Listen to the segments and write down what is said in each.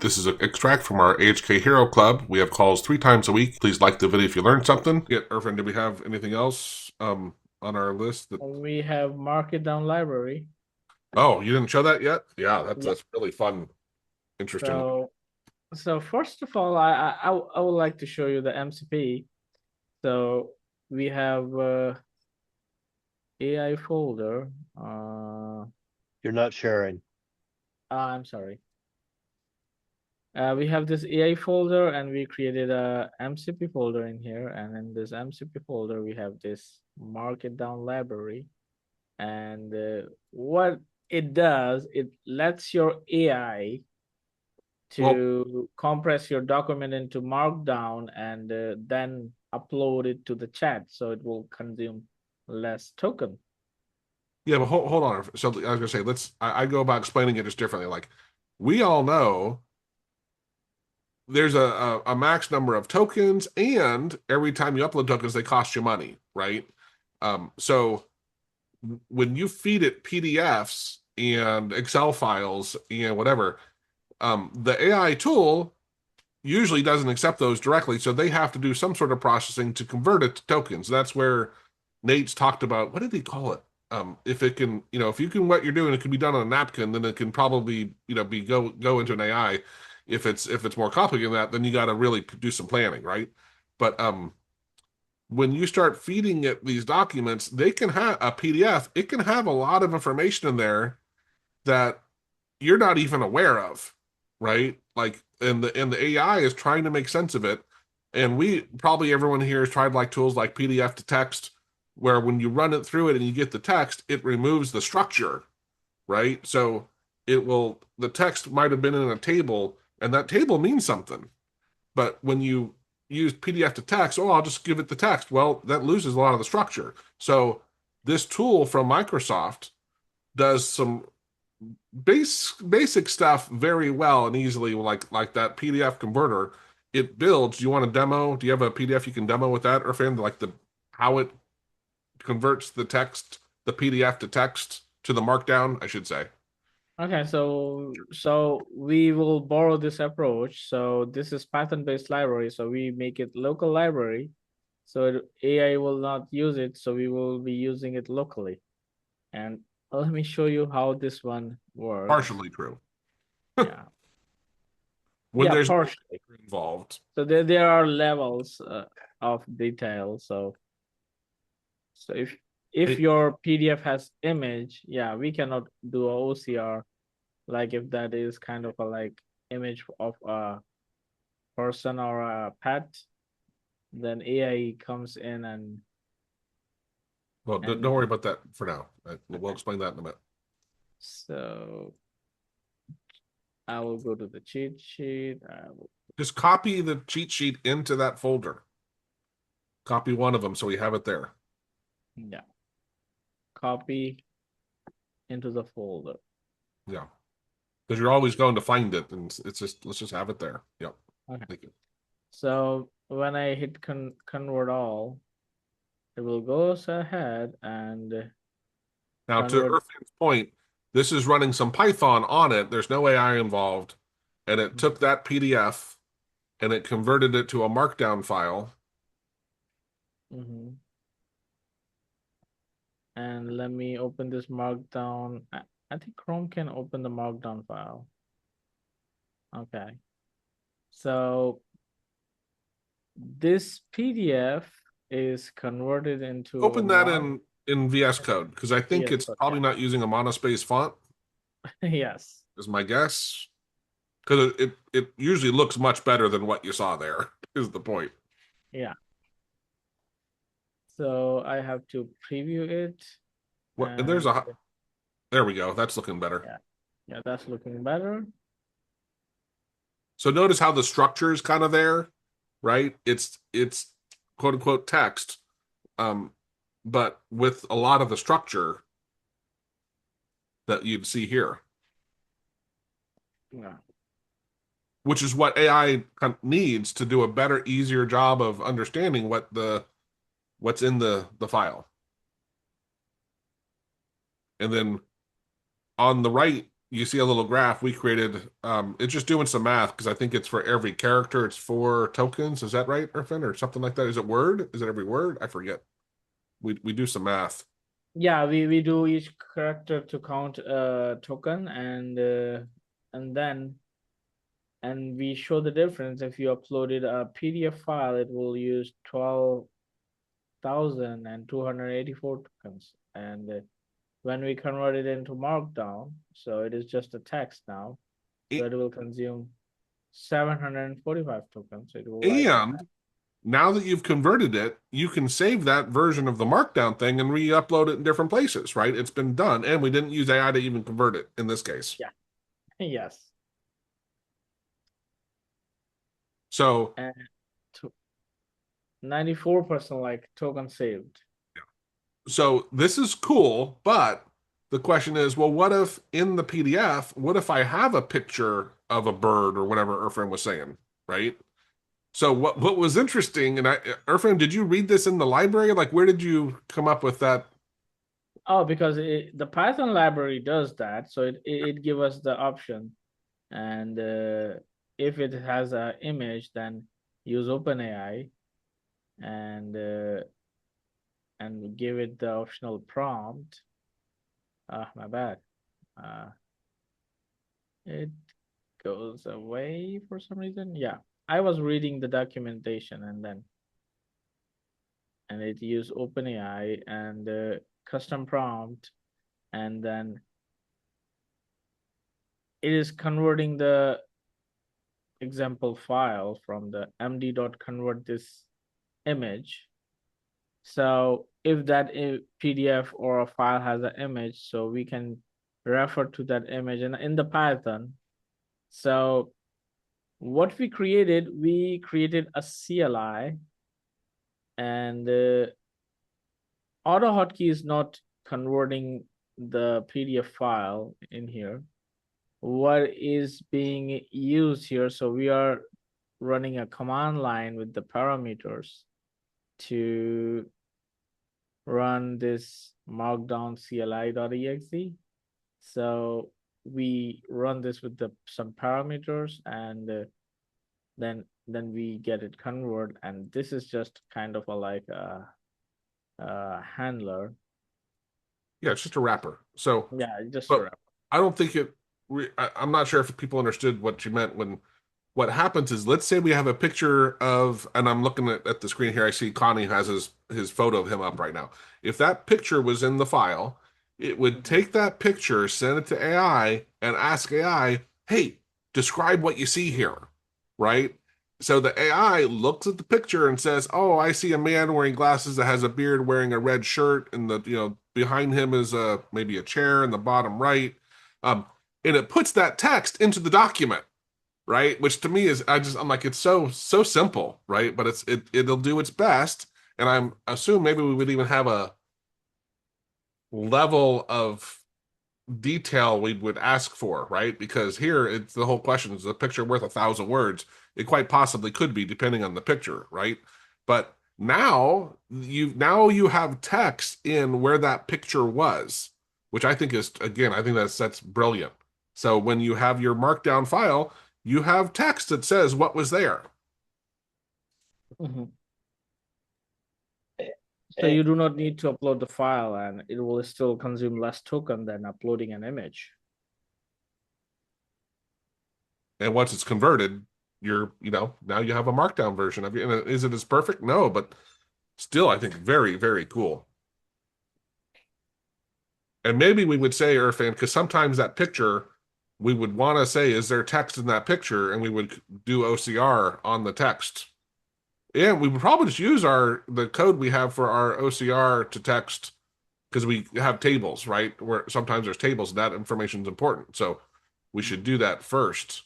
This is an extract from our AHK Hero Club. We have calls 3 times a week. Please like the video if you learned something. Irfan, do we have anything else on our list? We have Markdown library. Oh, you didn't show that yet? Yeah, Yeah. that's really fun, interesting. So first of all, I would like to show you the MCP. So we have AI folder. You're not sharing. I'm sorry. We have this AI folder and we created a MCP folder in here. And in this MCP folder, we have this Markdown library. And what it does, it lets your AI Well, to compress your document into Markdown and then upload it to the chat so it will consume less token. yeah, but hold on. So I was gonna say, I go about explaining it just differently. Like, we all know there's a max number of tokens, and every time you upload tokens, they cost you money, right? So when you feed it PDFs and Excel files and whatever, the AI tool usually doesn't accept those directly, so they have to do some sort of processing to convert it to tokens. That's where Nate's talked about, what did he call it? If it can, if you can, what you're doing, it can be done on a napkin, then it can probably, be go into an AI. If it's more complicated than that, then you got to really do some planning, right? But when you start feeding it these documents, they can have a PDF. It can have a lot of information in there that you're not even aware of, right? Like, and the AI is trying to make sense of it. And we probably everyone here has tried like tools like PDF to text, where when you run it through it and you get the text, it removes the structure, right? So the text might have been in a table, and that table means something. But when you use PDF to text, oh, I'll just give it the text. Well, that loses a lot of the structure. So this tool from Microsoft does some basic stuff very well and easily, like that PDF converter. It builds. Do you want a demo? Do you have a PDF you can demo with that, or fan like the how it converts the text, the PDF to text to the Markdown, I should say. Okay, so we will borrow this approach. So this is Python-based library. So we make it local library. So AI will not use it. So we will be using it locally. And let me show you how this one works. Partially true. Yeah. When Yeah, there's partially. involved. So there are levels of detail. So if Hey, your PDF has image, yeah, we cannot do a OCR. Like if that is kind of a like image of a person or a pet, then AI comes in well, don't and worry about that for now. We'll okay. explain that in a minute. So I will go to the cheat sheet. Just copy the cheat sheet into that folder. Copy one of them so we have it there. Yeah, copy into the folder. Yeah. Because you're always going to find it, and it's just let's just have it there. Yep. Okay. Thank you. So when I hit convert all, it will go ahead and Now, to convert. Irfan's point, this is running some Python on it. There's no AI involved, and it took that PDF and it converted it to a Markdown file. Mhm. And let me open this Markdown. I think Chrome can open the Markdown file. Okay. So this PDF is converted into a Open that mark. in VS Code because I think Yes, it's but probably not using a monospace font, yeah. Yes. is my guess. Because it usually looks much better than what you saw there, is the point. Yeah. So I have to preview it What and and there we go. That's looking better. yeah. Yeah, that's looking better. So notice how the structure is kind of there, right? It's quote unquote text, um, but with a lot of the structure that you'd see here, Yeah. which is what AI needs to do a better, easier job of understanding what's in the file. And then on the right, you see a little graph we created. It's just doing some math because I think it's for every character, it's 4 tokens. Is that right, Irfan, or something like that? Is it word? Is it every word? I forget. We do some math. Yeah, we do each character to count a token, and then and we show the difference. If you uploaded a PDF file, it will use 12,284 tokens, and when we convert it into Markdown, so it is just a text now, so it will consume 745 tokens. So it will like And now that you've converted it, you can save that version of the Markdown thing and re-upload it in different places, right? It's been done, and we didn't use AI to even convert it in this case. yeah, yes, So and 94% like token saved. so this is cool, but the question is, well, what if in the PDF, what if I have a picture of a bird or whatever Irfan was saying, right? So what was interesting, and Irfan, did you read this in the library? Like, where did you come up with that? Oh, because the Python library does that, so it give us the option, and if it has an image, then use OpenAI, and give it the optional prompt. Ah, my bad. It goes away for some reason. Yeah, I was reading the documentation, and it used OpenAI and custom prompt, and then it is converting the example file from the md.convert this image. So if that PDF or a file has an image, so we can refer to that image in the Python. So what we created a CLI, and AutoHotkey is not converting the PDF file in here. What is being used here? So we are running a command line with the parameters to run this markdown CLI.exe. So we run this with some parameters, and then we get it convert, and this is just kind of like a handler. Yeah, it's just a wrapper. So, Yeah, just a but wrapper. I don't think I'm not sure if people understood what you meant when what happens is, let's say we have a picture of, and I'm looking at the screen here, I see Connie has his photo of him up right now. If that picture was in the file, it would take that picture, send it to AI, and ask AI, hey, describe what you see here, right? So the AI looks at the picture and says, oh, I see a man wearing glasses that has a beard, wearing a red shirt, and behind him is maybe a chair in the bottom right. Um, and it puts that text into the document, right? Which to me is, I'm like, it's so simple, right? But it'll do its best, and I'm assume maybe we would even have a level of detail we would ask for, right? Because here it's the whole question: is the picture worth 1,000 words? It quite possibly could be, depending on the picture, right? But now you have text in where that picture was, which I think is, again, I think that's brilliant. So when you have your markdown file, you have text that says what was there. Mhm. So you do not need to upload the file, and it will still consume less token than uploading an image. And once it's converted, now you have a markdown version of it. And is it as perfect? No, but still, I think very, very cool. And maybe we would say, Irfan, because sometimes that picture, we would want to say, is there text in that picture? And we would do OCR on the text. And we would probably just use the code we have for our OCR to text, because we have tables, right? Where sometimes there's tables, and that information is important. So we should do that first.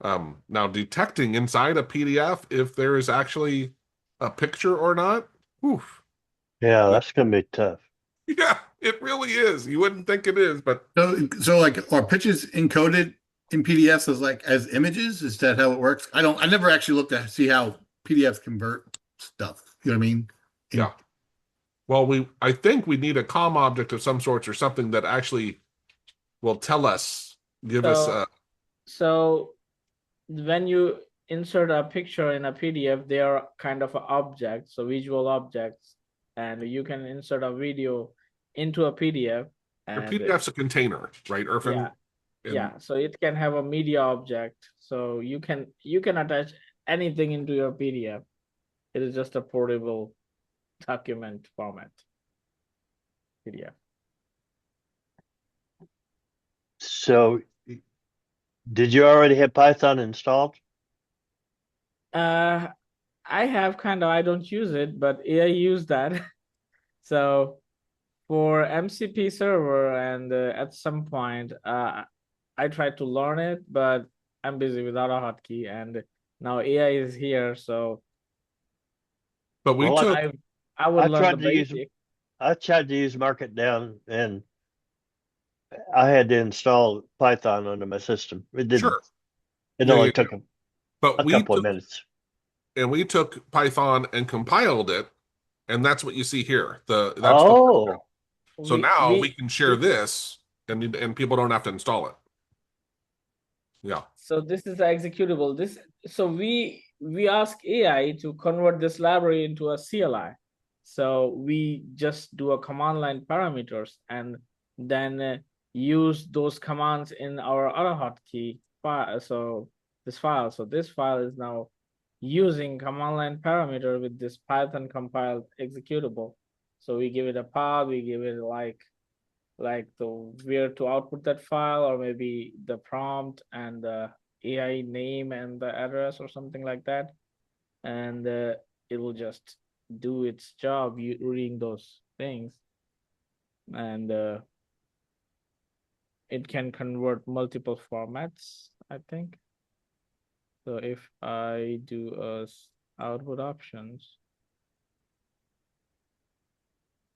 Now detecting inside a PDF if there is actually a picture or not. Oof. Yeah, that's gonna be tough. Yeah, it really is. You wouldn't think it is, but So like, are pictures encoded in PDFs as images? Is that how it works? I never actually looked to see how PDFs convert stuff. You know what I mean? yeah. Well, I think we need a COM object of some sorts, or something that actually Well, tell us. Give us. So when you insert a picture in a PDF, they are kind of objects, so visual objects, and you can insert a video into a PDF, Your and PDF's a container, right, Irfan? yeah, And yeah. So it can have a media object, so you can attach anything into your PDF. It is just a portable document format PDF. So did you already have Python installed? I have kind of, I don't use it, but AI use that. So for MCP server, and at some point, I tried to learn it, but I'm busy with AutoHotkey, and now AI is here, so but we Well, took I would I learn the tried to use basic. I tried to use Markdown, and I had to install Python onto my system. It didn't. sure. It Yeah, only yeah, yeah. took But a couple of minutes. we took Python and compiled it, and that's what you see here. That's the Oh, so We now we we can share this, and people don't have to install it. Yeah. so this is the executable. This so we ask AI to convert this library into a CLI. So we just do a command line parameters, and then use those commands in our AutoHotkey file. So this file is now using command line parameter with this Python compiled executable. So we give it a path, we give it like the where to output that file, or maybe the prompt and the AI name and the address or something like that, and it will just do its job reading those things, and it can convert multiple formats, I think. So if I do output options,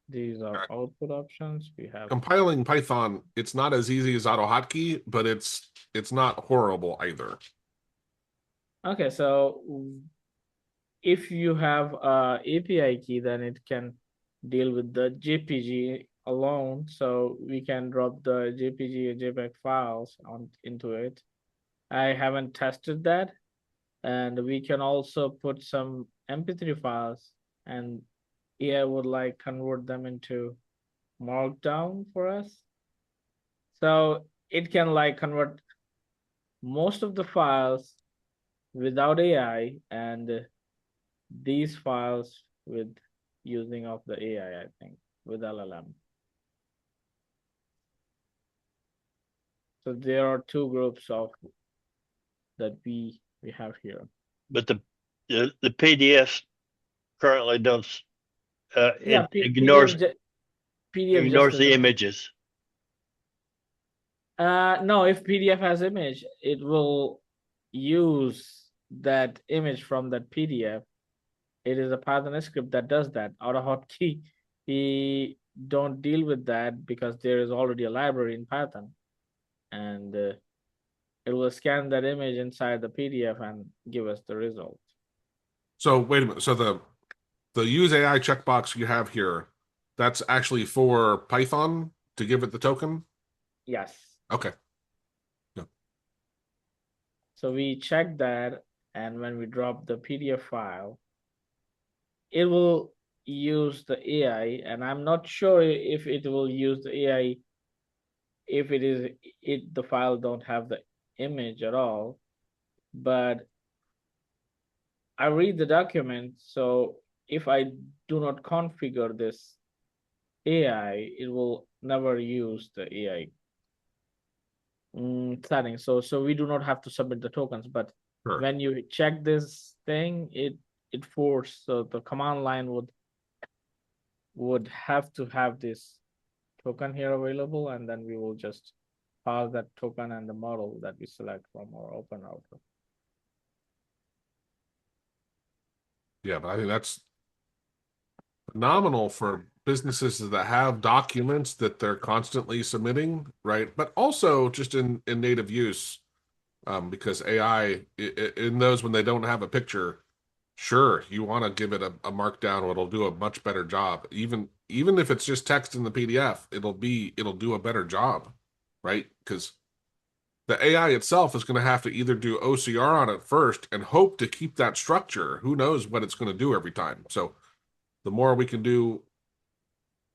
these are output options. We have Compiling Python, it's not as easy as AutoHotkey, but it's not horrible either. okay. So if you have a API key, then it can deal with the JPG alone. So we can drop the JPG or JPEG files into it. I haven't tested that. And we can also put some MP3 files, and AI would like convert them into Markdown for us. So it can like convert most of the files without AI, and these files with using of the AI, I think, with LLM. So there are two groups of that we have here. but the PDFs currently don't. Yeah, It ignores PDF just the doesn't. images. No, if PDF has image, it will use that image from that PDF. It is a Python script that does that. AutoHotkey, he don't deal with that because there is already a library in Python, and it will scan that image inside the PDF and give us the result. So wait a minute. So the use AI checkbox you have here, that's actually for Python to give it the token? Yes. Okay. Yeah. So we check that, and when we drop the PDF file, it will use the AI, and I'm not sure if it will use the AI if the file don't have the image at all, but I read the document, so if I do not configure this AI, it will never use the AI setting. So we do not have to submit the tokens, but Sure. when you check this thing, it forced, so the command line would have to have this token here available, and then we will just pass that token and the model that we select from our open router. Yeah, but I think that's phenomenal for businesses that have documents that they're constantly submitting, right? But also just in native use, because AI in those when they don't have a picture, sure, you want to give it a markdown, it'll do a much better job. Even if it's just text in the PDF, it'll do a better job, right? Because the AI itself is going to have to either do OCR on it first and hope to keep that structure. Who knows what it's going to do every time. So the more we can do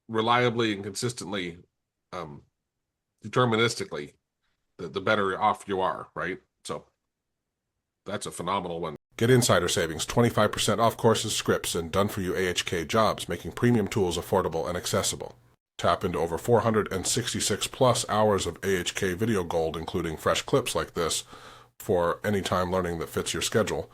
reliably and consistently, deterministically, the better off you are, right? So that's a phenomenal one. Get insider savings, 25% off courses, scripts, and done-for-you AHK jobs, making premium tools affordable and accessible. Tap into over 466 plus hours of AHK video gold, including fresh clips like this, for anytime learning that fits your schedule.